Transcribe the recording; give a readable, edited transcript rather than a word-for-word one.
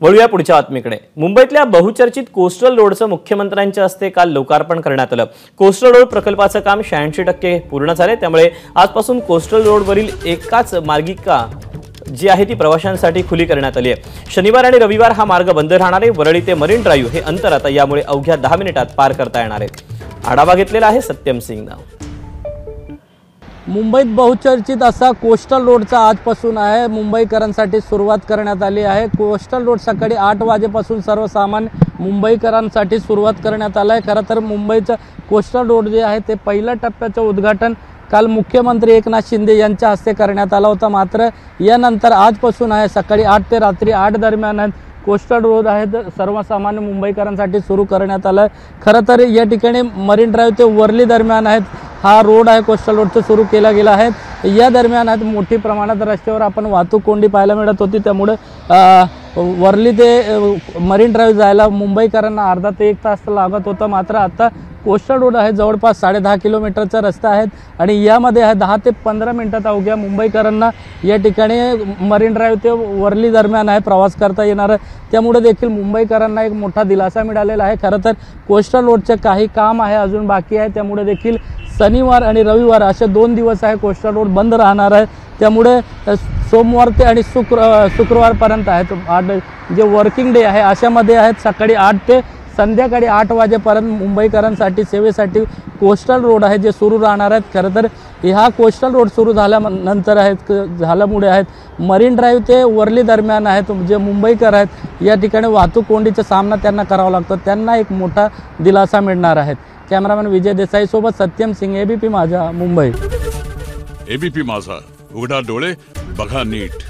वळूया पुढच्या बातमीकडे। मुंबईतल्या बहुचर्चित कोस्टल रोडचं मुख्यमंत्र्यांच्या हस्ते काल लोकार्पण करण्यात आलं। कोस्टल रोड प्रकल्पाचं काम 86% पूर्ण झाले, त्यामुळे आजपासून कोस्टल रोडवरील एकाच मार्गिका जी आहे ती प्रवाशांसाठी खुली करण्यात आली आहे। शनिवार आणि रविवार हा मार्ग बंद राहणार आहे। वरळी ते मरीन ड्राइव्ह हे अंतर आता यामुळे अवघ्या 10 मिनिटात पार करता येणार आहे। आढावा घेतलेला आहे सत्यम सिंगने। मुंबईत बहुचर्चित असा कोस्टल रोडचा आजपासून आहे मुंबईकरांसाठी सुरुवात करण्यात आली आहे। कोस्टल रोड सकाळी 8 वाजेपासून सर्वसामान्य मुंबईकरांसाठी सुरुवात करण्यात आलं आहे। खरं तर मुंबईचं कोस्टल रोड जे आहे ते पहिल्या टप्प्याचं उद्घाटन काल मुख्यमंत्री एकनाथ शिंदे यांच्या हस्ते करण्यात आला होता। मात्र यानंतर आजपासून आहे सकाळी 8 ते रात्री 8 दरम्यान कोस्टल रोड आहे सर्वसामान्य मुंबईकरांसाठी सुरू करण्यात आलं आहे। खरं तर या ठिकाणी मरीन ड्राइव्ह ते वर्ली दरम्यान हा रोड आहे कोस्टल रोडचं सुरू केला गेला आहे। या दरम्यान मोठी प्रमाणात रस्त्यावर आपण वाहतूक कोंडी पाहायला मिळत होती, त्यामुळे वर्ली ते मरीन ड्राइव्ह जायला मुंबईकरांना अर्धा ते 1 तास लागत होता। मात्र आता कोस्टल रोड आहे जवळपास 10.5 किलोमीटरचा रस्ता आहे आणि यामध्ये 10 ते 15 मिनिटात अवघ्या मुंबईकरांना या ठिकाणी मरीन ड्राइव्ह ते वर्ली दरम्यान प्रवास करता येणार आहे। त्यामुळे देखील मुंबईकरांना एक मोठा दिलासा मिळालेला आहे। खरं तर कोस्टल रोडचे काही काम आहे अजून बाकी आहे, त्यामुळे देखील शनिवार आणि रविवार असे 2 दिवस कोस्टल रोड बंद राहणार आहे। त्यामुळे सोमवार ते आणि शुक्रवारपर्यंत जे वर्किंग डे आहे अशामध्ये सकाळी 8 ते संध्याकाळी 8 वाजेपर्यंत मुंबईकरांसाठी सेवेसाठी कोस्टल रोड आहे जे सुरू राहणार आहेत। खरं तर हा कोस्टल रोड सुरू झाल्यानंतर झाल्यामुळे मरीन ड्राइव्ह ते वर्ली दरम्यान जे मुंबईकर आहेत या ठिकाणी वाहतूक कोंडीचा सामना त्यांना करावा लागतो, त्यांना एक मोठा दिलासा मिळणार आहे। कॅमेरामॅन विजय देसाई सोबत सत्यम सिंग, एबीपी माझा, मुंबई। एबीपी माझा, उघडा डोळे बघा नीट।